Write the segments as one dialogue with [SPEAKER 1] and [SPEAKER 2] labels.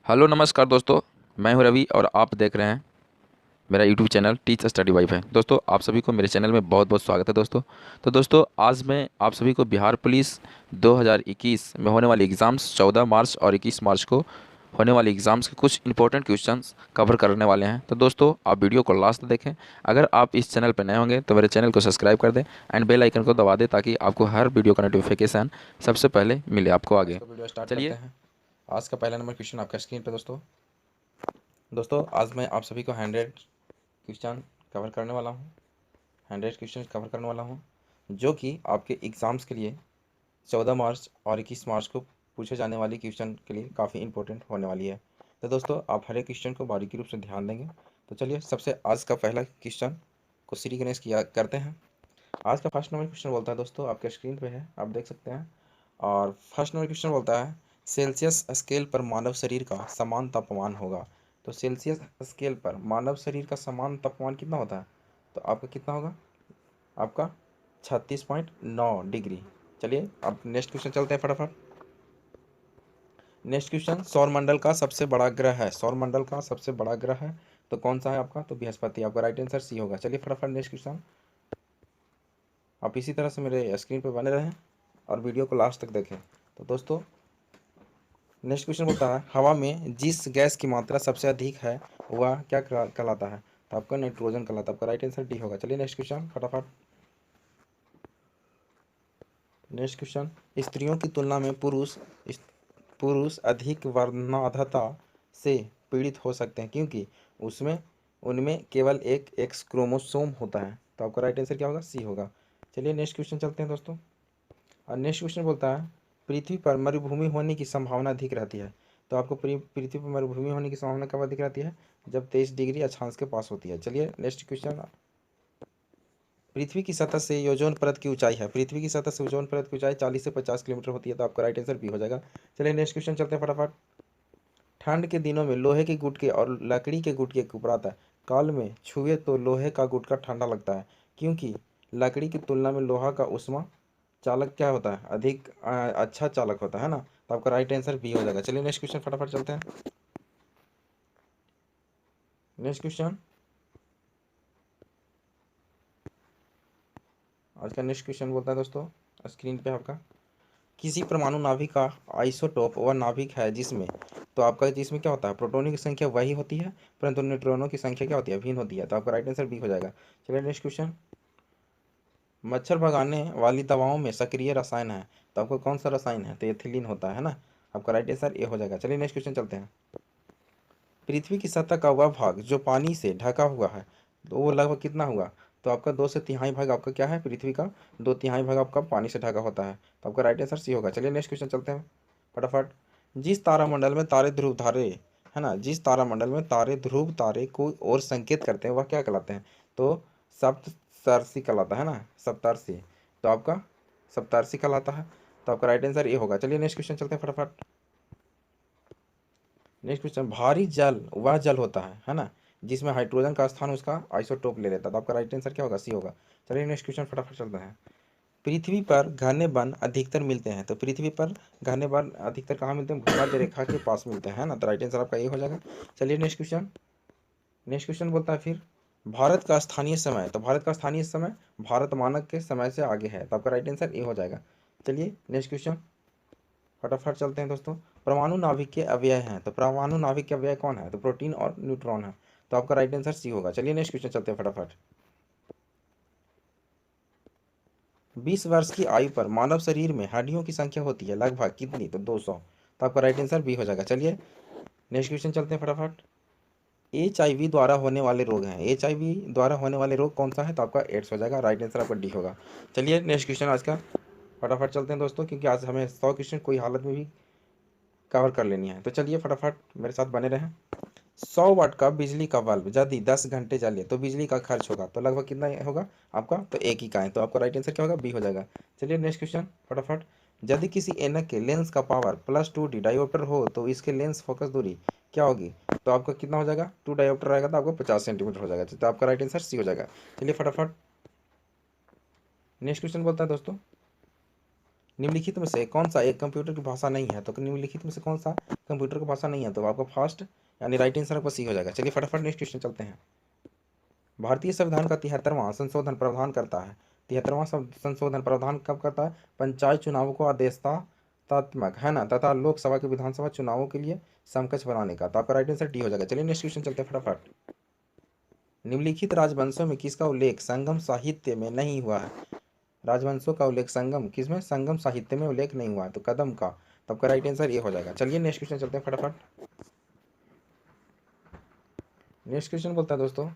[SPEAKER 1] Hello नमस्कार दोस्तों। मैं हूं रवि और आप देख रहे हैं मेरा YouTube channel teach study wife है। दोस्तों आप सभी को मेरे चैनल में बहुत बहुत स्वागत है दोस्तों। तो दोस्तों आज मैं आप सभी को बिहार पुलिस 2021 में होने वाली एग्ज़ाम्स 14 मार्च और 21 मार्च को होने वाली एग्ज़ाम्स के कुछ इंपॉर्टेंट क्वेश्चंस कवर करने वाले हैं। तो दोस्तों आप वीडियो को लास्ट तक देखें। अगर आप इस चैनल पर नए होंगे तो मेरे चैनल को सब्सक्राइब कर दें एंड बेल आइकन को दबा दें ताकि आपको हर वीडियो का नोटिफिकेशन सबसे पहले मिले आपको आगे।
[SPEAKER 2] तो वीडियो स्टार्ट
[SPEAKER 1] चलिए
[SPEAKER 2] करते हैं। आज का पहला नंबर क्वेश्चन आपका स्क्रीन पे दोस्तों आज मैं आप सभी को 100 क्वेश्चन कवर करने वाला हूँ। 100 क्वेश्चन कवर करने वाला हूँ जो कि आपके एग्ज़ाम्स के लिए 14 मार्च और 21 मार्च को पूछे जाने वाली क्वेश्चन के लिए काफ़ी इंपॉर्टेंट होने वाली है। तो दोस्तों आप हर एक क्वेश्चन को बारीकी रूप से ध्यान देंगे। तो चलिए सबसे आज का पहला क्वेश्चन को श्री गणेश किया करते हैं। आज का फर्स्ट नंबर क्वेश्चन बोलता है दोस्तों, आपके स्क्रीन पे है, आप देख सकते हैं। और फर्स्ट नंबर क्वेश्चन बोलता है सेल्सियस स्केल पर मानव शरीर का समान तापमान होगा। तो सेल्सियस स्केल पर मानव शरीर का समान तापमान कितना होता है? तो आपका कितना होगा? आपका 36.9 डिग्री। चलिए अब नेक्स्ट क्वेश्चन चलते हैं फटाफट। नेक्स्ट क्वेश्चन, सौरमंडल का सबसे बड़ा ग्रह है। सौरमंडल का सबसे बड़ा ग्रह है तो कौन सा है आपका? तो बृहस्पति। आपका राइट आंसर सी होगा। चलिए फटाफट नेक्स्ट क्वेश्चन। आप इसी तरह से मेरे स्क्रीन पर बने रहें और वीडियो को लास्ट तक देखें। तो दोस्तों नेक्स्ट क्वेश्चन बोलता है हवा में जिस गैस की मात्रा सबसे अधिक है वह क्या कहलाता है? तो आपका नाइट्रोजन कहलाता है। आपका राइट आंसर डी होगा। चलिए नेक्स्ट क्वेश्चन फटाफट। नेक्स्ट क्वेश्चन, स्त्रियों की तुलना में पुरुष अधिक वर्णाधता से पीड़ित हो सकते हैं क्योंकि उसमें उनमें केवल एक एक्स क्रोमोसोम होता है। तो आपका राइट आंसर क्या होगा? सी होगा। चलिए नेक्स्ट क्वेश्चन चलते हैं दोस्तों। और नेक्स्ट क्वेश्चन बोलता है पृथ्वी पर मरुभूमि होने की संभावना अधिक रहती है। तो आपको पृथ्वी पर मरुभूमि होने की संभावना कब अधिक रहती है? जब 23 डिग्री अक्षांश के पास होती है। चलिए नेक्स्ट क्वेश्चन, पृथ्वी की सतह से ओजोन परत की ऊंचाई है। पृथ्वी की सतह से ओजोन परत की ऊंचाई 40 से 50 किलोमीटर होती है। तो आपका राइट आंसर बी हो जाएगा। चलिए नेक्स्ट क्वेश्चन चलते हैं फटाफट। ठंड के दिनों में लोहे के गुटके और लकड़ी के गुटके को प्रातः काल में छुए तो लोहे का गुटका ठंडा लगता है क्योंकि लकड़ी की तुलना में लोहा का उष्मा चालक क्या होता है? अधिक अच्छा चालक होता है ना। तो आपका राइट आंसर बी हो जाएगा। चलिए नेक्स्ट क्वेश्चन फटाफट चलते हैं। नेक्स्ट क्वेश्चन, आज का नेक्स्ट क्वेश्चन बोलता है दोस्तों स्क्रीन पे आपका किसी परमाणु नाभिक का आइसोटोप वह नाभिक है जिसमें, तो आपका जिसमें क्या होता है? प्रोटॉनों की संख्या वही होती है परंतु न्यूट्रॉनों की संख्या क्या होती है? भिन्न होती है। तो आपका राइट आंसर बी हो जाएगा। चलिए नेक्स्ट क्वेश्चन, मच्छर भगाने वाली दवाओं में सक्रिय रसायन है तो आपको कौन सा रसायन है? तो एथिलीन होता है ना। आपका राइट आंसर ए हो जाएगा। चलिए नेक्स्ट क्वेश्चन चलते हैं। पृथ्वी की सतह का वह भाग जो पानी से ढका हुआ है तो वो लगभग कितना हुआ? तो आपका 2/3 भाग आपका क्या है? पृथ्वी का 2/3 भाग आपका पानी से ढका होता है। तो आपका राइट आंसर सी होगा। चलिए नेक्स्ट क्वेश्चन चलते हैं फटाफट। जिस तारामंडल में तारे ध्रुव तारे है ना, जिस तारामंडल में तारे ध्रुव तारे को और संकेत करते हैं वह क्या कहलाते हैं? तो सप्तर्षि कहलाता है ना, सप्तर्षि। तो आपका सप्तर्षि कहलाता है। तो आपका राइट आंसर ये होगा। चलिए नेक्स्ट क्वेश्चन चलते हैं फटाफट। नेक्स्ट क्वेश्चन, भारी जल वह जल होता है ना, जिसमें हाइड्रोजन का स्थान उसका आइसोटोप ले लेता है। तो आपका राइट आंसर क्या होगा? सी होगा। चलिए नेक्स्ट क्वेश्चन फटाफट चलते हैं। पृथ्वी पर घने वन अधिकतर मिलते हैं। तो पृथ्वी पर घने वन अधिकतर कहाँ मिलते हैं? भूमध्य रेखा के पास मिलते हैं ना। तो राइट आंसर आपका ये हो जाएगा। चलिए नेक्स्ट क्वेश्चन। नेक्स्ट क्वेश्चन बोलता है फिर भारत का स्थानीय समय, तो भारत का स्थानीय समय भारत मानक के समय से आगे है। तो आपका राइट आंसर ए हो जाएगा। चलिए नेक्स्ट क्वेश्चन फटाफट चलते हैं दोस्तों। परमाणु नाभिक के अव्यय हैं तो परमाणु नाभिक के अव्यय कौन है? तो प्रोटीन और न्यूट्रॉन है। तो आपका राइट आंसर सी होगा। चलिए नेक्स्ट क्वेश्चन चलते हैं फटाफट। 20 वर्ष की आयु पर मानव शरीर में हड्डियों की संख्या होती है लगभग कितनी? तो 200। तो आपका राइट आंसर बी हो जाएगा। चलिए नेक्स्ट क्वेश्चन चलते हैं फटाफट। HIV द्वारा होने वाले रोग हैं। HIV द्वारा होने वाले रोग कौन सा है? तो आपका एड्स हो जाएगा। राइट आंसर आपका डी होगा। चलिए नेक्स्ट क्वेश्चन आज का फटाफट चलते हैं दोस्तों क्योंकि आज हमें 100 क्वेश्चन कोई हालत में भी कवर कर लेनी है। तो चलिए फटाफट मेरे साथ बने रहें। 100 वाट का बिजली का बल्ब यदि 10 घंटे जले तो बिजली का खर्च होगा तो लगभग कितना होगा आपका? तो एक ही का है। तो आपका राइट आंसर क्या होगा? बी हो जाएगा। चलिए नेक्स्ट क्वेश्चन फटाफट। यदि किसी ऐनक के लेंस का पावर +2D डायोप्टर हो तो इसके लेंस फोकस दूरी क्या होगी? तो आपका कितना हो जाएगा? 2 डायोप्टर रहेगा तो आपको 50 सेंटीमीटर हो जाएगा। तो आपका राइट आंसर सी हो जाएगा। चलिए फटाफट नेक्स्ट क्वेश्चन बोलता है दोस्तों निम्नलिखित में से कौन सा एक कंप्यूटर की भाषा नहीं है? तो निम्नलिखित में से कौन सा कंप्यूटर की भाषा नहीं है? तो आपका फर्स्ट यानी राइट आंसर आपका सी हो जाएगा। चलिए फटाफट नेक्स्ट क्वेश्चन चलते हैं। भारतीय संविधान का 73वां संशोधन प्रावधान करता है। 73वां संशोधन प्रावधान कब करता है? पंचायत चुनावों को आदेशतात्मक है ना, तथा लोकसभा के विधानसभा चुनावों के लिए समकक्ष बनाने का। तो आपका राइट आंसर डी हो जाएगा। चलिए नेक्स्ट क्वेश्चन चलते हैं फटाफट। निम्नलिखित राजवंशों में किसका उल्लेख संगम साहित्य में नहीं हुआ है? राजवंशों का उल्लेख संगम किसमें? संगम साहित्य में उल्लेख नहीं हुआ है, तो कदम का। तो आपका राइट आंसर ये हो जाएगा। चलिए नेक्स्ट क्वेश्चन चलते हैं फटाफट। नेक्स्ट क्वेश्चन बोलता है दोस्तों,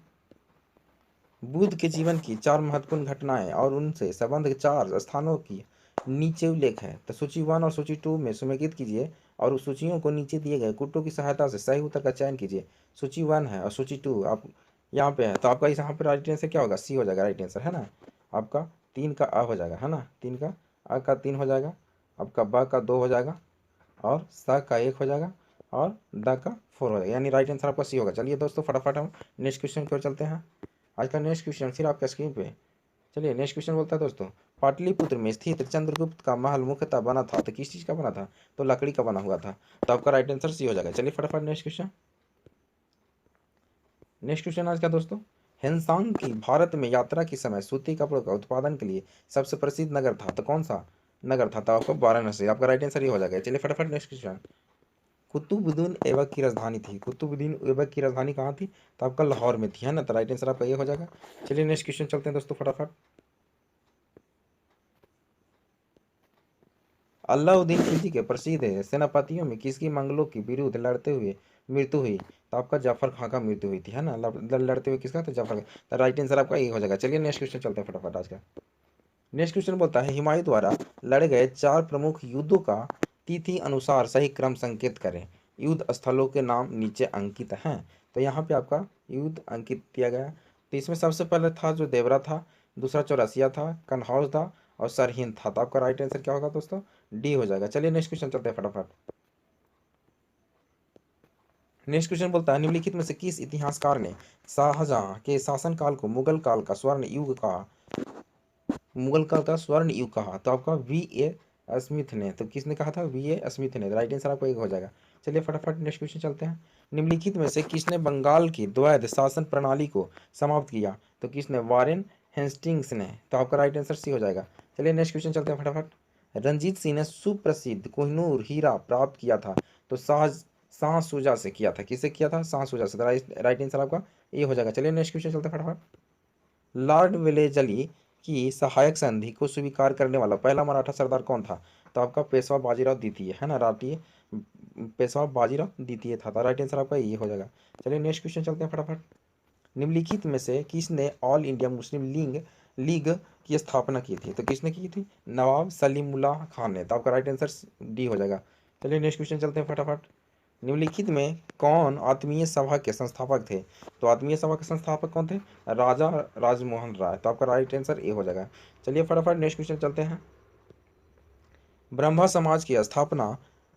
[SPEAKER 2] बुद्ध के जीवन की 4 महत्वपूर्ण घटनाएं और उनसे संबंधित 4 स्थानों की नीचे उल्लेख है। तो सूची 1 और सूची 2 में समेकित कीजिए और उस सूचियों को नीचे दिए गए कुट्टों की सहायता से सही उत्तर का चयन कीजिए। सूची 1 है और सूची 2 आप यहाँ पे है, तो आपका इस यहाँ पे राइट आंसर क्या होगा? सी हो जाएगा राइट आंसर, है ना। आपका 3 का अ हो जाएगा, है ना। 3 का अ का 3 हो जाएगा, आपका ब का 2 हो जाएगा और स का 1 हो जाएगा और द का 4 हो जाएगा, यानी राइट आंसर आपका सी होगा। चलिए दोस्तों फटाफट हम नेक्स्ट क्वेश्चन की ओर चलते हैं। आज का नेक्स्ट क्वेश्चन फिर आपका स्क्रीन पे। चलिए नेक्स्ट क्वेश्चन बोलता है दोस्तों, पाटलिपुत्र में स्थित चंद्रगुप्त का महल मुख्यतः बना था तो किस चीज़ का बना था? तो लकड़ी का बना हुआ था। तो आपका राइट आंसर सी हो जाएगा। चलिए फटाफट नेक्स्ट क्वेश्चन। नेक्स्ट क्वेश्चन आज का दोस्तों, हेनसांग की भारत में यात्रा के समय सूती कपड़ों का उत्पादन के लिए सबसे प्रसिद्ध नगर था, तो कौन सा नगर था? तो आपको वाराणसी। आपका राइट आंसर ये हो जाएगा। चलिए फटाफट नेक्स्ट क्वेश्चन। कुतुबुद्दीन ऐबक की राजधानी थी, कुतुबुद्दीन ऐबक की राजधानी कहाँ थी? तो आपका लाहौर में थी, है ना। तो राइट आंसर आपका ये हो जाएगा। चलिए नेक्स्ट क्वेश्चन चलते हैं दोस्तों फटाफट। अलाउद्दीन खिलजी के प्रसिद्ध सेनापतियों में किसकी मंगलों के विरुद्ध लड़ते हुए मृत्यु हुई? तो आपका जाफर खां का मृत्यु हुई थी, है ना। लड़ते हुए किसका? तो जाफर खां। तो राइट आंसर आपका ये हो जाएगा। चलिए नेक्स्ट क्वेश्चन चलते हैं फटाफट आज का। नेक्स्ट क्वेश्चन बोलता है, हुमायूं द्वारा लड़े गए 4 प्रमुख युद्धों का तिथि अनुसार सही क्रम संकेत करें। युद्ध स्थलों के नाम नीचे अंकित हैं। तो यहाँ पे आपका युद्ध अंकित किया गया। तो इसमें सबसे पहले था जो देवरा था, दूसरा चौरसिया था, कन्हाउज था और सरहिंद था। तो आपका राइट आंसर क्या होगा दोस्तों? डी हो जाएगा। चलिए नेक्स्ट क्वेश्चन चलते हैं फटाफट। नेक्स्ट क्वेश्चन बोलता है, निम्नलिखित में से किस इतिहासकार ने शाहजहां के शासनकाल को मुगल काल का स्वर्ण युग कहा? मुगल काल का स्वर्ण युग कहा। तो आपका V.A. स्मिथ ने। तो किसने कहा था? V.A. स्मिथ ने। राइट आंसर आपको एक हो जाएगा। चलिए फटाफट नेक्स्ट क्वेश्चन चलते हैं। निम्नलिखित में से किसने बंगाल की द्वैध शासन प्रणाली को समाप्त किया? तो किसने? वारेन हेस्टिंग्स ने। तो आपका राइट आंसर सी हो जाएगा। चलिए नेक्स्ट क्वेश्चन चलते हैं फटाफट। रंजीत सिंह ने सुप्रसिद्ध कोहिनूर हीरा प्राप्त किया था तो शाह शुजा से किया था। किससे किया था? शाह शुजा से। राइट आंसर आपका ये हो जाएगा। चलिए नेक्स्ट क्वेश्चन चलते हैं फटाफट। लॉर्ड वेलेजली की सहायक संधि को स्वीकार करने वाला पहला मराठा सरदार कौन था? तो आपका पेशवा बाजीराव द्वितीय, है ना। राठी पेशवा बाजीराव द्वितीय था। तो राइट आंसर आपका ये हो जाएगा। चलिए नेक्स्ट क्वेश्चन चलते हैं फटाफट। निम्नलिखित में से किसने all India Muslim league league की स्थापना की थी? तो किसने की थी? नवाब सलीमुल्लाह खान ने। तो आपका राइट आंसर डी हो जाएगा। चलिए नेक्स्ट क्वेश्चन चलते हैं फटाफट। निम्नलिखित में कौन आत्मीय सभा के संस्थापक थे? तो आत्मीय सभा के संस्थापक कौन थे? राजा राजमोहन राय। तो आपका राइट आंसर ए हो जाएगा। चलिए फटाफट नेक्स्ट क्वेश्चन चलते हैं। ब्रह्मा समाज की स्थापना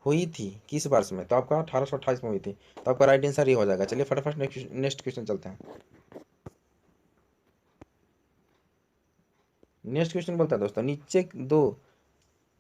[SPEAKER 2] हुई थी किस वर्ष में? तो आपका 1828 में हुई थी। तो आपका राइट आंसर ये हो जाएगा। चलिए फटाफट नेक्स्ट क्वेश्चन चलते हैं। नेक्स्ट क्वेश्चन बोलता है दोस्तों, नीचे 2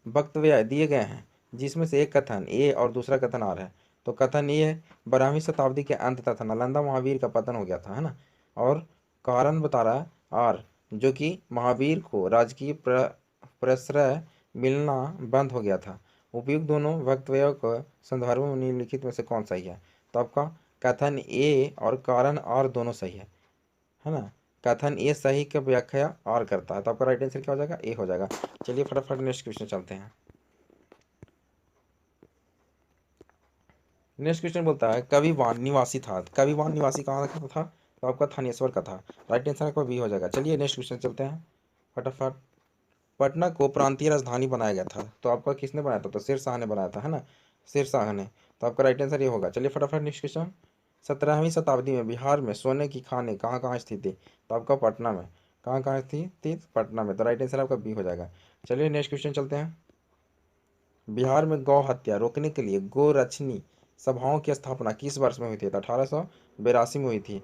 [SPEAKER 2] वक्तव्य दिए गए हैं जिसमें से एक कथन ए और दूसरा कथन आर है। तो कथन ये है, 12वीं शताब्दी के अंत तक नालंदा महावीर का पतन हो गया था, है ना। और कारण बता रहा है आर, जो कि महावीर को राजकीय प्रश्रय मिलना बंद हो गया था। उपयुक्त दोनों वक्तव्यों के संदर्भ में निम्नलिखित में से कौन सही है? तो आपका कथन ए और कारण आर दोनों सही है ना। कथन ए सही का व्याख्या आर करता है। तो आपका राइट आंसर क्या हो जाएगा? ए हो जाएगा। चलिए फटाफट नेक्स्ट क्वेश्चन चलते हैं। नेक्स्ट क्वेश्चन बोलता है, कविवान निवासी था। कविवान निवासी कहाँ का था? तो आपका थानेश्वर का था। राइट आंसर आपका बी हो जाएगा। चलिए नेक्स्ट क्वेश्चन चलते हैं फटाफट। पटना को प्रांतीय राजधानी बनाया गया था तो आपका किसने बनाया था? तो शेर शाह ने बनाया था, है ना। शेर शाह ने। तो आपका राइट आंसर ये होगा। चलिए फटाफट नेक्स्ट क्वेश्चन। 17वीं शताब्दी में बिहार में सोने की खानें कहाँ कहाँ स्थित थी? तो आपका पटना में। कहाँ कहाँ थी? पटना में। तो राइट आंसर आपका बी हो जाएगा। चलिए नेक्स्ट क्वेश्चन चलते हैं। बिहार में गौ हत्या रोकने के लिए गोरक्षणी सभाओं की स्थापना किस वर्ष में हुई थी? तो 1882 में हुई थी।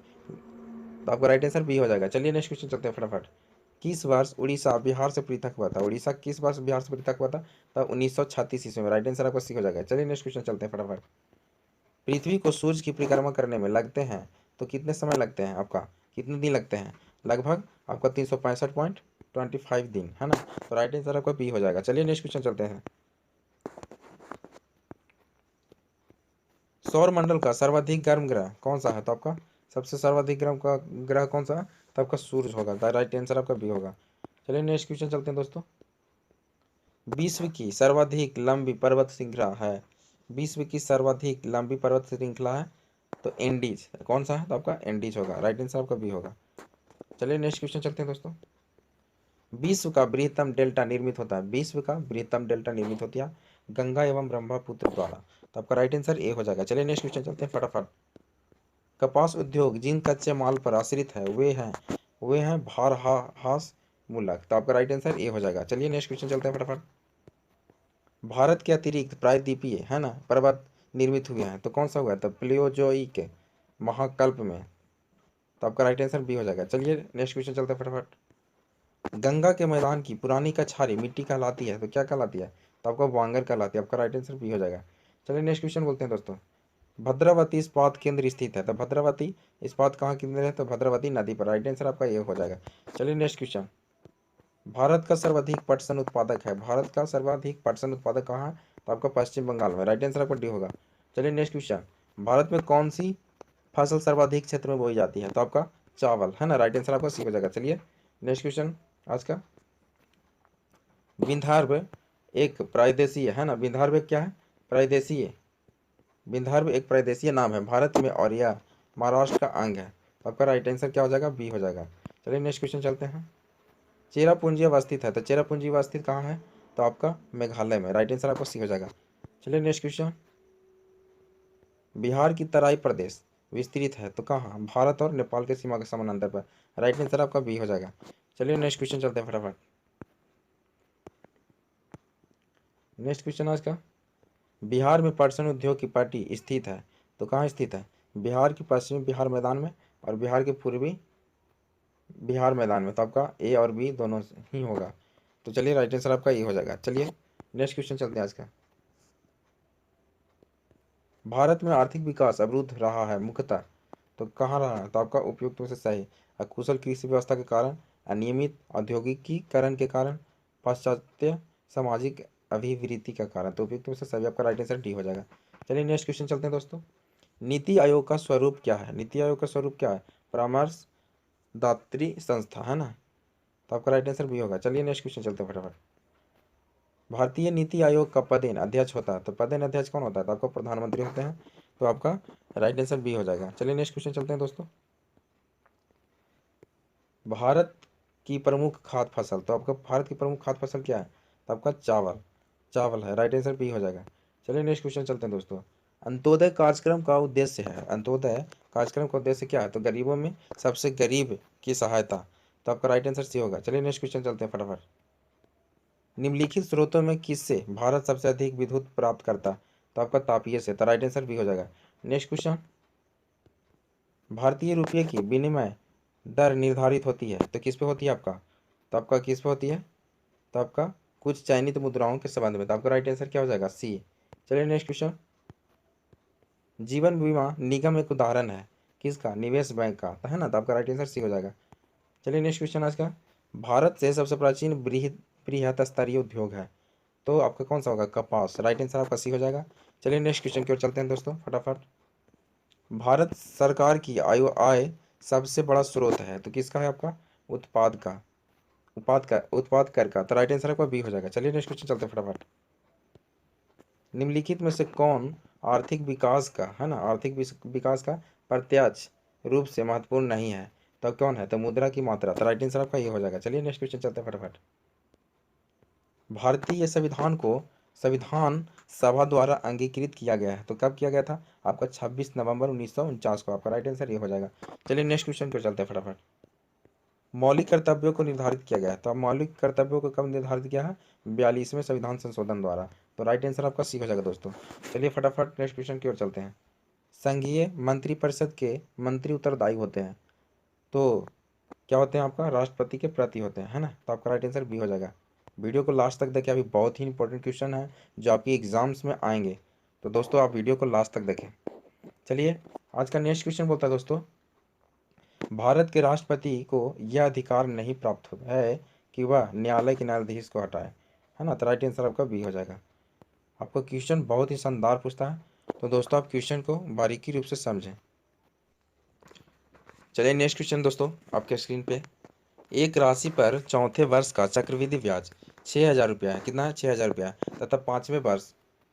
[SPEAKER 2] तो आपका राइट आंसर बी हो जाएगा। चलिए नेक्स्ट क्वेश्चन चलते हैं फटाफट। किस वर्ष उड़ीसा बिहार से पृथक हुआ था? उड़ीसा किस वर्ष बिहार से पृथक हुआ था? तब 1936 ईस्वी में। राइट आंसर आपका सी हो जाएगा। चलिए नेक्स्ट क्वेश्चन चलते हैं फटाफट। पृथ्वी को सूर्य की परिक्रमा करने में लगते हैं तो कितने समय लगते हैं आपका, कितने दिन लगते हैं? लगभग आपका 365.25 दिन, है ना। तो राइट आंसर आपका बी हो जाएगा। चलिए नेक्स्ट क्वेश्चन चलते हैं। सौर मंडल का सर्वाधिक गर्म ग्रह कौन सा है? तो आपका सबसे सर्वाधिक गर्म का ग्रह कौन सा है? तो आपका सूर्य होगा। द राइट आंसर आपका बी होगा। चलिए नेक्स्ट क्वेश्चन चलते हैं दोस्तों। विश्व की सर्वाधिक लंबी पर्वत श्रृंखला है, विश्व की सर्वाधिक लंबी पर्वत श्रृंखला है तो एंडीज कौन सा है? तो आपका एंडीज होगा। राइट आंसर आपका बी होगा। चलिए नेक्स्ट क्वेश्चन चलते हैं दोस्तों। विश्व का बृहत्तम डेल्टा निर्मित होता है, विश्व का बृहत्तम डेल्टा निर्मित होती है गंगा एवं ब्रह्मपुत्र द्वारा। तो आपका राइट आंसर ए हो जाएगा। चलिए नेक्स्ट क्वेश्चन चलते हैं फटाफट। कपास उद्योग जिन कच्चे माल पर आश्रित है वे हैं भारहास मूलक। तो आपका राइट आंसर ए हो जाएगा। चलिए नेक्स्ट क्वेश्चन चलते हैं फटाफट। भारत के अतिरिक्त प्रायद्वीपीय, है ना, पर्वत निर्मित हुए हैं तो कौन सा हुआ है? तो प्लियोजोइक महाकल्प में। तो आपका राइट आंसर बी हो जाएगा। चलिए नेक्स्ट क्वेश्चन चलते हैं फटाफट। गंगा के मैदान की पुरानी कछारी मिट्टी कहलाती है तो क्या कहलाती है? तो आपका वांगर कहलाती है। आपका राइट आंसर बी हो जाएगा। चलिए नेक्स्ट क्वेश्चन बोलते हैं दोस्तों। भद्रावती इस्पात केंद्र स्थित है तो भद्रावती इस्पात कहाँ केंद्र है? तो भद्रावती नदी पर। राइट आंसर आपका ये हो जाएगा। चलिए नेक्स्ट क्वेश्चन। भारत का सर्वाधिक पटसन उत्पादक है, भारत का सर्वाधिक पटसन उत्पादक कहाँ है? तो आपका पश्चिम बंगाल में। राइट आंसर आपका डी होगा। चलिए नेक्स्ट क्वेश्चन। भारत में कौन सी फसल सर्वाधिक क्षेत्र में बोई जाती है? तो आपका चावल, है ना। राइट आंसर आपका सी हो जाएगा। चलिए नेक्स्ट क्वेश्चन आज का। विंध्यार्व एक प्रायदेशीय, है ना, विंध्यार्व क्या है? प्रायदेशीय। विंध्यार्व एक प्रायदेशीय नाम है भारत में और यह महाराष्ट्र का अंग है। तो आपका राइट आंसर क्या हो जाएगा? बी हो जाएगा। चलिए नेक्स्ट क्वेश्चन चलते हैं। चेरापूंजी अवस्थित है तो चेरापूंजी अवस्थित कहाँ है? तो आपका मेघालय में। राइट आंसर आपका सी हो जाएगा। चलिए नेक्स्ट क्वेश्चन। बिहार की तराई प्रदेश विस्तृत है तो कहाँ? भारत और नेपाल के सीमा के समानांतर पर। राइट आंसर आपका बी हो जाएगा। चलिए नेक्स्ट क्वेश्चन चलते हैं फटाफट। नेक्स्ट क्वेश्चन आज का। बिहार में पटसन उद्योग की पार्टी स्थित है तो कहाँ स्थित है? बिहार की पश्चिमी बिहार मैदान में और बिहार के पूर्वी बिहार मैदान में। तो आपका ए और बी दोनों ही होगा। तो चलिए राइट आंसर आपका ये हो जाएगा। चलिए नेक्स्ट क्वेश्चन चलते हैं आज का। भारत में आर्थिक विकास अवरुद्ध रहा है मुख्यतः तो कहाँ रहा है? तो आपका उपयुक्त में से सही। अकुशल कृषि व्यवस्था के कारण, अनियमित औद्योगिकीकरण के कारण, पाश्चात्य सामाजिक अभिवृत्ति का कारण। तो उपयुक्त में से सभी आपका राइट आंसर डी हो जाएगा। चलिए नेक्स्ट क्वेश्चन चलते हैं दोस्तों। नीति आयोग का स्वरूप क्या है? नीति आयोग का स्वरूप क्या है? परामर्श दात्री संस्था, है ना। तो आपका राइट आंसर बी होगा। चलिए नेक्स्ट क्वेश्चन चलते हैं फटाफट। भारतीय नीति आयोग का पदेन अध्यक्ष होता है तो पदेन अध्यक्ष कौन होता है? तो आपका प्रधानमंत्री होते हैं। तो आपका राइट आंसर बी हो जाएगा। चलिए नेक्स्ट क्वेश्चन चलते हैं दोस्तों। भारत की प्रमुख खाद्य फसल, तो आपका भारत की प्रमुख खाद्य फसल क्या है? तो आपका चावल, चावल है। राइट आंसर बी हो जाएगा। चलिए नेक्स्ट क्वेश्चन चलते हैं दोस्तों। अंत्योदय कार्यक्रम का उद्देश्य है, अंत्योदय कार्यक्रम का उद्देश्य क्या है? तो गरीबों में सबसे गरीब की सहायता। तो आपका राइट आंसर सी होगा। चलिए नेक्स्ट क्वेश्चन चलते हैं फटाफट। निम्नलिखित स्रोतों में किससे भारत सबसे अधिक विद्युत प्राप्त करता है? तो आपका तापीय से। तो राइट आंसर बी हो जाएगा। Next question. भारतीय रुपये की विनिमय दर निर्धारित होती है तो किस पे होती है आपका? तो आपका किस पे होती है? तो आपका कुछ चयनित मुद्राओं के संबंध में। तो आपका राइट आंसर क्या हो जाएगा? सी। चलिए नेक्स्ट क्वेश्चन। जीवन बीमा निगम एक उदाहरण है किसका? निवेश बैंक का, है ना। तो आपका राइट आंसर सी हो जाएगा। चलिए नेक्स्ट क्वेश्चन आज का। भारत से सबसे प्राचीन बृहत स्तरीय उद्योग है तो आपका कौन सा होगा? कपास। राइट आंसर आपका सी हो जाएगा। चलिए नेक्स्ट क्वेश्चन की ओर चलते हैं दोस्तों फटाफट। भारत सरकार की आय सबसे बड़ा स्रोत है तो किसका है आपका? उत्पाद का, उत्पाद कर का। तो राइट आंसर आपका बी हो जाएगा। चलिए नेक्स्ट क्वेश्चन चलते हैं फटाफट। निम्नलिखित में से कौन आर्थिक विकास का, है ना, आर्थिक विकास का प्रत्यक्ष रूप से महत्वपूर्ण नहीं है? तो कौन है? तो मुद्रा की मात्रा। तो राइट आंसर आपका ये हो जाएगा। चलिए नेक्स्ट क्वेश्चन चलते हैं फटाफट। भारतीय संविधान को संविधान सभा द्वारा अंगीकृत किया गया है तो कब किया गया था? आपका 26 नवंबर 1949 को। आपका राइट आंसर ये हो जाएगा। चलिए नेक्स्ट क्वेश्चन को चलते हैं फटाफट। मौलिक कर्तव्यों को निर्धारित किया गया है तो अब मौलिक कर्तव्यों को कब निर्धारित किया है? 42वें संविधान संशोधन द्वारा। तो राइट आंसर आपका सी हो जाएगा दोस्तों। चलिए फटाफट नेक्स्ट क्वेश्चन की ओर चलते हैं। संघीय मंत्रिपरिषद के मंत्री उत्तरदायी होते हैं तो क्या होते हैं आपका, राष्ट्रपति के प्रति होते हैं, है ना। तो आपका राइट आंसर बी हो जाएगा। वीडियो को लास्ट तक देखिए, अभी बहुत ही इंपॉर्टेंट क्वेश्चन है जो आपकी एग्जाम्स में आएंगे, तो दोस्तों आप वीडियो को लास्ट तक देखें। चलिए आज का नेक्स्ट क्वेश्चन बोलता है दोस्तों, भारत के राष्ट्रपति को यह अधिकार नहीं प्राप्त होता है कि वह न्यायालय के न्यायाधीश को हटाए, है ना। तो राइट आंसर आपका बी हो जाएगा। आपको क्वेश्चन बहुत ही शानदार पूछता है, तो दोस्तों आप क्वेश्चन को बारीकी रूप से समझें। चलिए नेक्स्ट क्वेश्चन दोस्तों आपके स्क्रीन पे, एक राशि पर चौथे वर्ष का चक्रवृद्धि ब्याज 6,000 रुपया है, कितना है 6,000 रुपया है, तथा पाँचवें वर्ष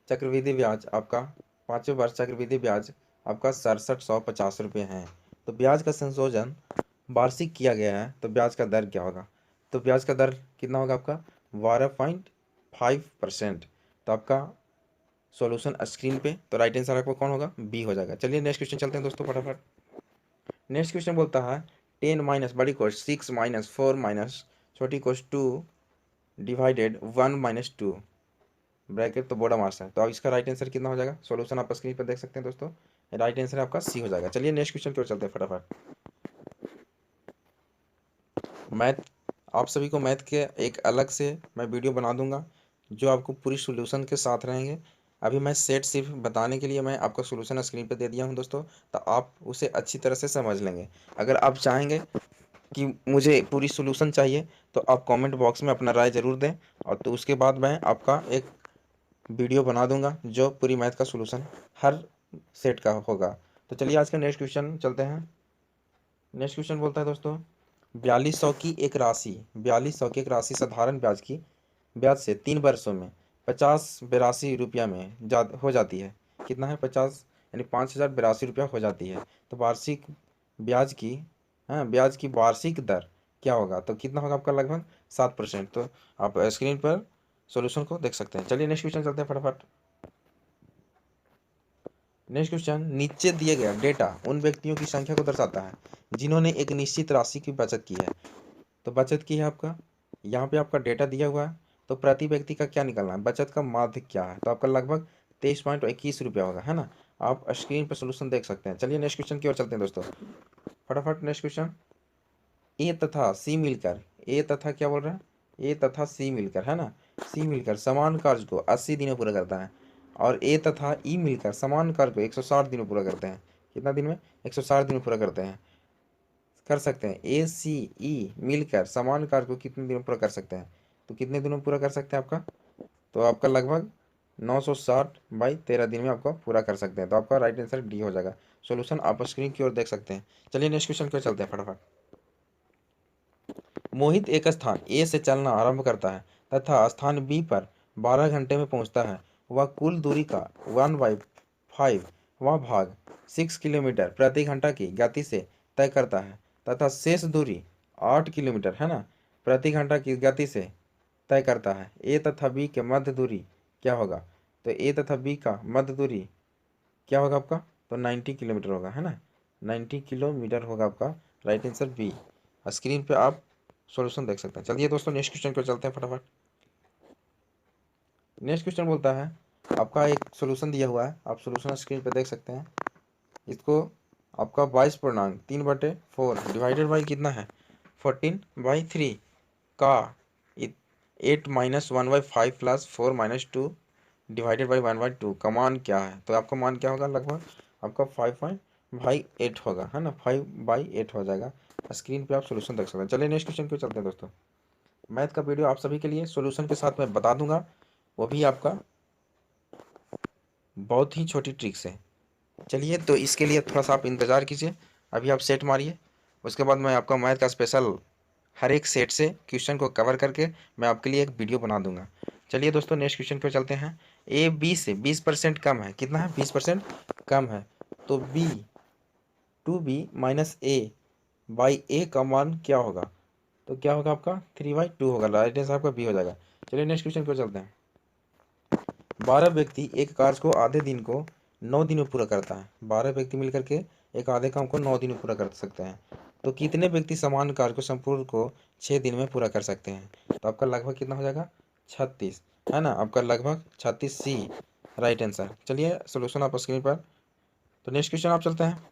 [SPEAKER 2] चक्रवृद्धि ब्याज आपका, पाँचवें वर्ष चक्रवृद्धि ब्याज आपका 6750 रुपये हैं। तो ब्याज का संशोधन वार्षिक किया गया है, तो ब्याज का दर क्या होगा। तो ब्याज का दर कितना होगा आपका 12.5%। तो आपका सॉल्यूशन स्क्रीन पे, तो राइट आंसर आपका कौन होगा, बी हो जाएगा। चलिए नेक्स्ट क्वेश्चन चलते हैं दोस्तों फटाफट। नेक्स्ट क्वेश्चन बोलता है 10 माइनस बड़ी कोश 6 माइनस 4 माइनस छोटी कोश 2 डिवाइडेड 1 माइनस 2 ब्रैकेट तो बड़ा मास है। तो अब इसका राइट आंसर कितना हो जाएगा, सॉल्यूशन आप स्क्रीन पर देख सकते हैं दोस्तों। राइट आंसर आपका सी हो जाएगा। चलिए नेक्स्ट क्वेश्चन की ओर चलते हैं फटाफट। मैथ, आप सभी को मैथ के एक अलग से मैं वीडियो बना दूंगा जो आपको पूरी सॉल्यूशन के साथ रहेंगे। अभी मैं सेट सिर्फ बताने के लिए मैं आपका सॉल्यूशन स्क्रीन पे दे दिया हूं दोस्तों, तो आप उसे अच्छी तरह से समझ लेंगे। अगर आप चाहेंगे कि मुझे पूरी सॉल्यूशन चाहिए तो आप कमेंट बॉक्स में अपना राय ज़रूर दें, और तो उसके बाद मैं आपका एक वीडियो बना दूंगा जो पूरी मैथ का सॉल्यूशन हर सेट का होगा। तो चलिए आज का नेक्स्ट क्वेश्चन चलते हैं। नेक्स्ट क्वेश्चन बोलता है दोस्तों, 4200 की एक राशि, 4200 की एक राशि साधारण ब्याज से 3 वर्षों में 50 82 रुपया में हो जाती है। कितना है 50 यानी 5,082 रुपया हो जाती है। तो वार्षिक ब्याज की, हाँ ब्याज की वार्षिक दर क्या होगा, तो कितना होगा आपका लगभग 7%। तो आप स्क्रीन पर सॉल्यूशन को देख सकते हैं। चलिए नेक्स्ट क्वेश्चन चलते हैं फटाफट। नेक्स्ट क्वेश्चन, नीचे दिए गया डेटा उन व्यक्तियों की संख्या को दर्शाता है जिन्होंने एक निश्चित राशि की बचत की है। तो बचत की है आपका, यहाँ पे आपका डेटा दिया हुआ है, तो प्रति व्यक्ति का क्या निकलना है, बचत का माध्य क्या है, तो आपका लगभग 23.21 रुपया होगा, है ना। आप स्क्रीन पर सोल्यूशन देख सकते हैं। चलिए नेक्स्ट क्वेश्चन की ओर चलते हैं दोस्तों फटाफट। नेक्स्ट क्वेश्चन, ए तथा सी मिलकर, ए तथा क्या बोल रहा है, ए तथा सी मिलकर, है ना, सी मिलकर समान कार्य को 80 दिनों पूरा करता है, और ए तथा ई मिलकर समान कार्य को 160 दिनों पूरा करते हैं। कितना दिन में, 160 दिन में पूरा करते हैं, कर सकते हैं। ए सी ई मिलकर समान कार्य को कितने दिनों में पूरा कर सकते हैं, तो कितने दिनों में पूरा कर सकते हैं आपका, तो आपका लगभग 960/13 दिन में आपको पूरा कर सकते हैं। तो आपका राइट आंसर डी हो जाएगा। सॉल्यूशन आप स्क्रीन की ओर देख सकते हैं। चलिए नेक्स्ट क्वेश्चन की ओर चलते हैं फटाफट। मोहित एक स्थान ए से चलना आरंभ करता है तथा स्थान बी पर 12 घंटे में पहुंचता है। वह कुल दूरी का 1/5 वह भाग 6 किलोमीटर प्रति घंटा की गति से तय करता है तथा शेष दूरी 8 किलोमीटर, है ना, प्रति घंटा की गति से तय करता है। ए तथा बी के मध्य दूरी क्या होगा, तो ए तथा बी का मध्य दूरी क्या होगा आपका, तो 90 किलोमीटर होगा, है ना, 90 किलोमीटर होगा आपका राइट आंसर बी। स्क्रीन पे आप सॉल्यूशन देख सकते हैं। चलिए दोस्तों नेक्स्ट क्वेश्चन को चलते हैं फटाफट। नेक्स्ट क्वेश्चन बोलता है, आपका एक सॉल्यूशन दिया हुआ है, आप सॉल्यूशन स्क्रीन पे देख सकते हैं। इसको आपका 22.3/4 डिवाइडेड बाई कितना है 14/3 का 8 minus 1/5 plus 4 minus 2 divided by 1/2 का मान क्या है। तो आपका मान क्या होगा, लगभग आपका 5/8 होगा, है ना, 5/8 हो जाएगा। स्क्रीन पे आप सॉल्यूशन देख सकते हैं। चलिए नेक्स्ट क्वेश्चन पे चलते हैं दोस्तों। मैथ का वीडियो आप सभी के लिए सॉल्यूशन के साथ मैं बता दूंगा, वो भी आपका बहुत ही छोटी ट्रिक से। चलिए तो इसके लिए थोड़ा सा आप इंतज़ार कीजिए, अभी आप सेट मारिए, उसके बाद मैं आपका मैथ का स्पेशल हर एक सेट से क्वेश्चन को कवर करके मैं आपके लिए एक वीडियो बना दूंगा। चलिए दोस्तों नेक्स्ट क्वेश्चन पे चलते हैं। ए बी से 20% कम है, कितना है 20% कम है, तो B 2b minus A by A का मान क्या होगा, तो क्या होगा आपका 3/2 होगा। राइट आंसर आपका बी हो जाएगा। चलिए नेक्स्ट क्वेश्चन पे चलते हैं। 12 व्यक्ति एक कार्य को आधे दिन को 9 दिन में पूरा करता है। 12 व्यक्ति मिलकर के एक आधे काम को 9 दिन में पूरा कर सकते हैं, तो कितने व्यक्ति समान कार्य को संपूर्ण को 6 दिन में पूरा कर सकते हैं। तो आपका लगभग कितना हो जाएगा 36, है ना, आपका लगभग 36 सी राइट आंसर। चलिए सोल्यूशन आप स्क्रीन पर। तो नेक्स्ट क्वेश्चन आप चलते हैं।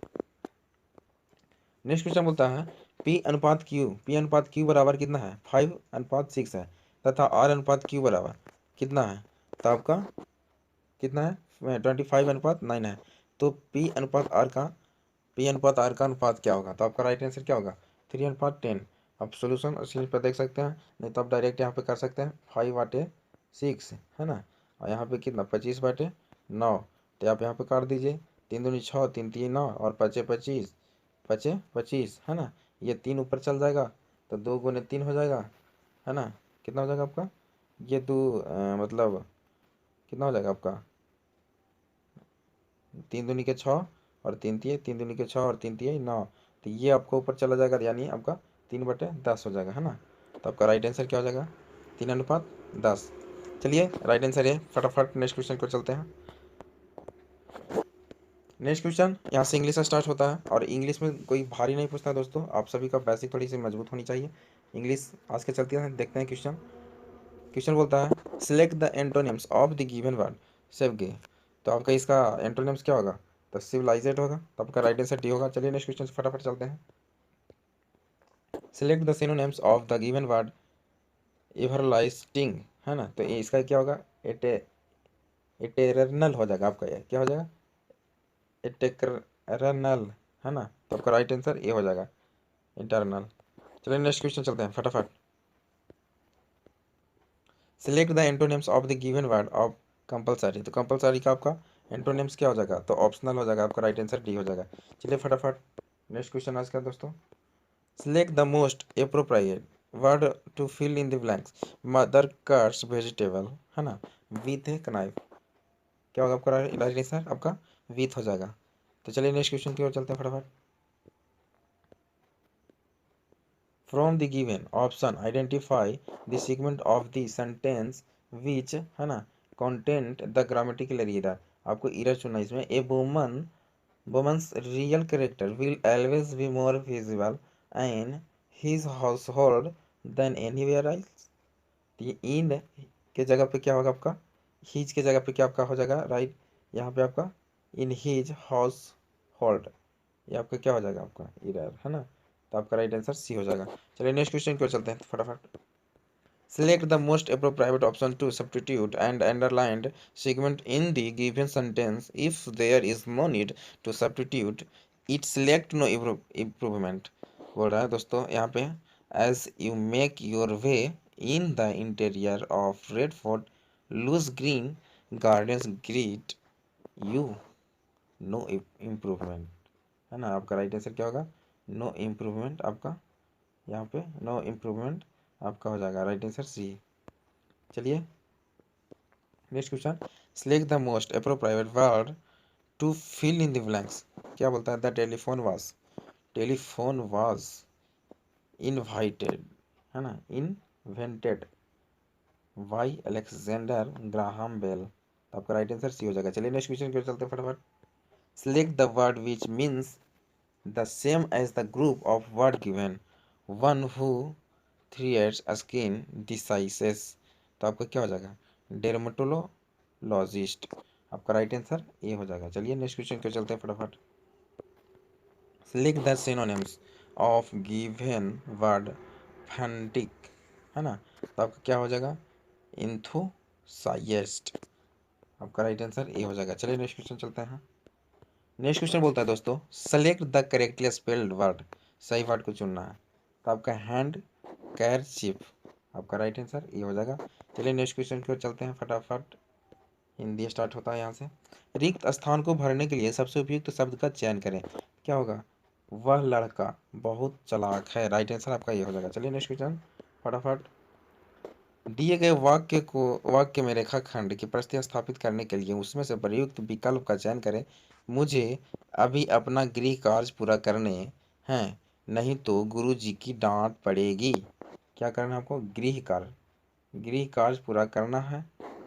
[SPEAKER 2] नेक्स्ट क्वेश्चन बोलता है पी अनुपात क्यू बराबर कितना है 5:6 है, तथा आर अनुपात क्यू बराबर कितना है, तो आपका कितना है 25:9 है। तो पी अनुपात आर का अनुपात क्या होगा, तो आपका राइट आंसर क्या होगा 3:10। आप सोल्यूशन स्क्रीन पर देख सकते हैं, नहीं तो आप डायरेक्ट यहाँ पे कर सकते हैं 5/6 है ना, और यहाँ पे कितना 25/9, तो आप यहाँ पे काट दीजिए, 3 दूनी 6, 3 3 9 और 5 25, 5 25 है ना, ये 3 ऊपर चल जाएगा तो 2 गुने 3 हो जाएगा है ना, कितना हो जाएगा आपका ये मतलब कितना हो जाएगा आपका 3 दूनी के 6 और 3 तिये, 3 दूनी के 6 और 3 तिये 9, तो ये आपको ऊपर चला जाएगा, यानी आपका 3/10 हो जाएगा है ना, तो आपका राइट आंसर क्या हो जाएगा 3:10। चलिए राइट आंसर है। फटाफट नेक्स्ट क्वेश्चन को चलते हैं। नेक्स्ट क्वेश्चन यहाँ से इंग्लिश से स्टार्ट होता है, और इंग्लिश में कोई भारी नहीं पूछता है दोस्तों, आप सभी का बेसिक थोड़ी सी मजबूत होनी चाहिए। इंग्लिश आज के चलती है, देखते हैं क्वेश्चन। क्वेश्चन बोलता है select the antonyms of the given word savage, तो आपका इसका एंटोनिम्स क्या होगा, तो सिविलाइजेड होगा, तो आपका राइट आंसर डी होगा। चलिए नेक्स्ट क्वेश्चन फटाफट चलते हैं। Select the synonyms of the given word everlasting, है ना, तो इसका क्या होगा इटरनल हो जाएगा, आपका ये क्या हो जाएगा इटरनल है ना, तो आपका राइट आंसर ये हो जाएगा इंटरनल। चलिए नेक्स्ट क्वेश्चन चलते हैं फटाफट। Select the antonyms of the given word of compulsory, तो कंपलसरी का आपका एंटोनिम्स क्या हो जाएगा, तो ऑप्शनल हो जाएगा, आपका राइट आंसर डी हो जाएगा। चलिए फटाफट नेक्स्ट क्वेश्चन आज का दोस्तों। Select the most appropriate word to fill in the blanks, mother cuts vegetable है ना विथ ए नाइफ, क्या होगा आपका राइट आंसर, आपका विथ हो जाएगा। तो चलिए नेक्स्ट क्वेश्चन की ओर चलते हैं फटाफट। From the given option identify the segment of the sentence which है ना कंटेंट द ग्रामेटिकल एरर, आपको एरर चुनना है इसमें। A woman's real character will always be more visible in his household than anywhere else, ये इन के जगह पे क्या होगा आपका हिज के जगह पे क्या आपका हो जाएगा राइट, यहाँ पे आपका इन हिज हाउस होल्ड, ये आपका क्या हो जाएगा आपका एरर है ना, तो आपका राइट आंसर सी हो जाएगा। चलिए नेक्स्ट क्वेश्चन को चलते हैं फटाफट। Select the most appropriate option to substitute and underlined segment in the given sentence. If there is no need to substitute it, select no improvement। बोल रहा है दोस्तों यहाँ पे as you make your way in the interior of Red Fort, loose green gardens greet you, no improvement है ना, आपका right answer क्या होगा नो इम्प्रूवमेंट, आपका यहाँ पे नो इम्प्रूवमेंट आपका हो जाएगा राइट आंसर सी। चलिए next question. Select the most appropriate word to fill in the blanks, क्या बोलता है द टेलीफोन वाज इनवाइटेड है ना invented by Alexander Graham Bell, तो आपका राइट आंसर सी हो जाएगा। चलिए नेक्स्ट क्वेश्चन की ओर चलते हैं फटाफट। Select the word which means the same as the group of word given, one who creates a skin diseases, तो आपका क्या हो जाएगा डेर्मेटोलॉजिस्ट, आपका राइट आंसर ये हो जाएगा। चलिए नेक्स्ट क्वेश्चन को चलते हैं फटाफट। Select the synonyms of given word frantic है ना, तो आपका क्या हो जाएगा इंथुसाइस्ट, आपका राइट आंसर ये हो जाएगा। चलिए नेक्स्ट क्वेश्चन चलते हैं। नेक्स्ट क्वेश्चन बोलता है दोस्तों select the correctly spelled word, सही वर्ड को चुनना है, तो आपका हैंड कैरचिप, आपका राइट आंसर ये हो जाएगा। चलिए नेक्स्ट क्वेश्चन की ओर चलते हैं फटाफट। हिंदी स्टार्ट होता है यहाँ से। रिक्त स्थान को भरने के लिए सबसे उपयुक्त शब्द का चयन करें, क्या होगा वह लड़का बहुत चालाक है, राइट आंसर आपका ये हो जाएगा। चलिए नेक्स्ट क्वेश्चन फटाफट। दिए गए वाक्य में रेखाखंड की प्रस्थिति स्थापित करने के लिए उसमें से प्रयुक्त विकल्प का चयन करें। मुझे अभी अपना गृह कार्य पूरा करने हैं, नहीं तो गुरुजी की डांट पड़ेगी, क्या करना है आपको गृह कार्य पूरा करना है,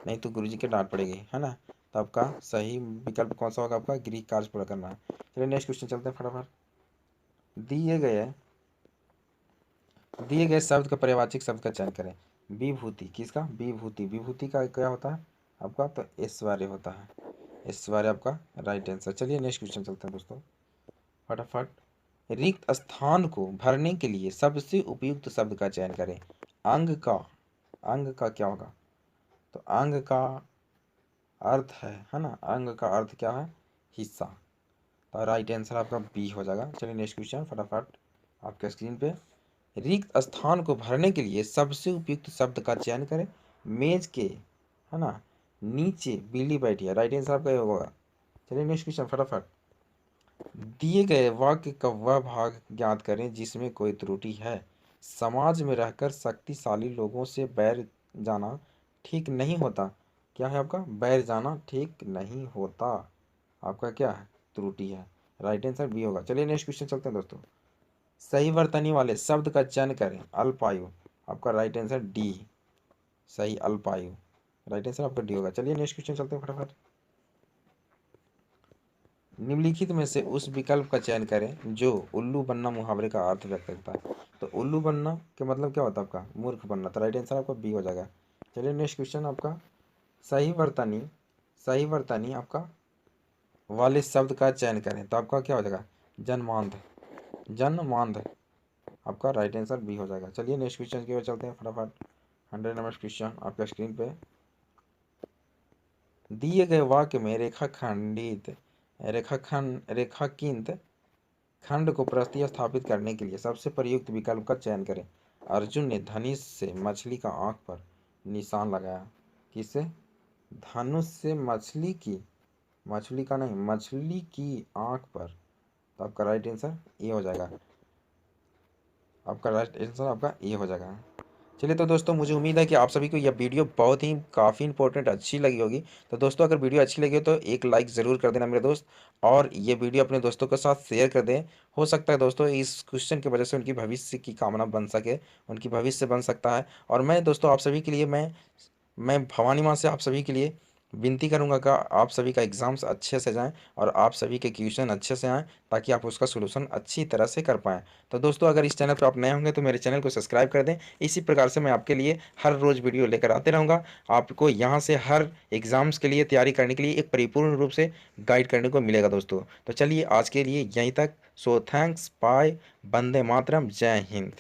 [SPEAKER 2] नहीं तो गुरुजी की डांट पड़ेगी है ना, तो आपका सही विकल्प कौन सा होगा आपका गृह कार्य पूरा करना है। चलिए नेक्स्ट क्वेश्चन चलते हैं फटाफट। दिए गए शब्द का पर्यायवाची शब्द का चयन करें। विभूति किसका विभूति का क्या होता है आपका तो ऐश्वर्य होता है, ऐश्वर्य आपका राइट आंसर। चलिए नेक्स्ट क्वेश्चन चलते हैं दोस्तों फटाफट। रिक्त स्थान को भरने के लिए सबसे उपयुक्त शब्द का चयन करें। अंग का क्या होगा? तो अंग का अर्थ है ना, अंग का अर्थ क्या है? हिस्सा। तो राइट आंसर आपका बी हो जाएगा। चलिए नेक्स्ट क्वेश्चन फटाफट आपके स्क्रीन पे। रिक्त स्थान को भरने के लिए सबसे उपयुक्त शब्द का चयन करें। मेज के, है ना, नीचे बिल्ली बैठी है। राइट आंसर आपका ये होगा। चलिए नेक्स्ट क्वेश्चन फटाफट। दिए गए वाक्य का वह भाग ज्ञात करें जिसमें कोई त्रुटि है। समाज में रहकर शक्तिशाली लोगों से बैर जाना ठीक नहीं होता। क्या है आपका? बैर जाना ठीक नहीं होता। आपका क्या है? त्रुटि है। राइट आंसर बी होगा। चलिए नेक्स्ट क्वेश्चन चलते हैं दोस्तों। सही वर्तनी वाले शब्द का चयन करें। अल्पायु। आपका राइट आंसर डी, सही अल्पायु। राइट आंसर आपका डी होगा। चलिए नेक्स्ट क्वेश्चन चलते हैं फटाफट। निम्नलिखित में से उस विकल्प का चयन करें जो उल्लू बनना मुहावरे का अर्थ व्यक्त करता है। तो उल्लू बनना के मतलब क्या होता है आपका? मूर्ख बनना। तो राइट आंसर आपका बी हो जाएगा। चलिए नेक्स्ट क्वेश्चन आपका। सही वर्तनी आपका वाले शब्द का चयन करें। तो आपका क्या हो जाएगा? जन्मांध। आपका राइट आंसर बी हो जाएगा। चलिए नेक्स्ट क्वेश्चन की ओर चलते हैं फटाफट। 100 नंबर क्वेश्चन आपका स्क्रीन पे। दिए गए वाक्य में रेखांकित खंड को प्रतिस्थापित करने के लिए सबसे प्रयुक्त विकल्प का चयन करें। अर्जुन ने धनुष से मछली का आंख पर निशान लगाया। किससे? धनुष से मछली की आंख पर। तो आपका राइट आंसर ये हो जाएगा। आपका राइट आंसर आपका ये हो जाएगा। चलिए तो दोस्तों, मुझे उम्मीद है कि आप सभी को यह वीडियो बहुत ही काफ़ी इंपॉर्टेंट अच्छी लगी होगी। तो दोस्तों, अगर वीडियो अच्छी लगी हो तो एक लाइक ज़रूर कर देना मेरे दोस्त, और ये वीडियो अपने दोस्तों के साथ शेयर कर दें। हो सकता है दोस्तों इस क्वेश्चन की वजह से उनकी भविष्य की कामना बन सके, उनकी भविष्य बन सकता है। और मैं दोस्तों आप सभी के लिए मैं भवानी माँ से आप सभी के लिए विनती करूंगा कि आप सभी का एग्ज़ाम्स अच्छे से जाएं और आप सभी के क्वेश्चन अच्छे से आएँ, ताकि आप उसका सोल्यूशन अच्छी तरह से कर पाएँ। तो दोस्तों, अगर इस चैनल पर आप नए होंगे तो मेरे चैनल को सब्सक्राइब कर दें। इसी प्रकार से मैं आपके लिए हर रोज़ वीडियो लेकर आते रहूँगा। आपको यहाँ से हर एग्ज़ाम्स के लिए तैयारी करने के लिए एक परिपूर्ण रूप से गाइड करने को मिलेगा दोस्तों। तो चलिए आज के लिए यहीं तक। So thanks, bye, Vande Mataram, जय हिंद।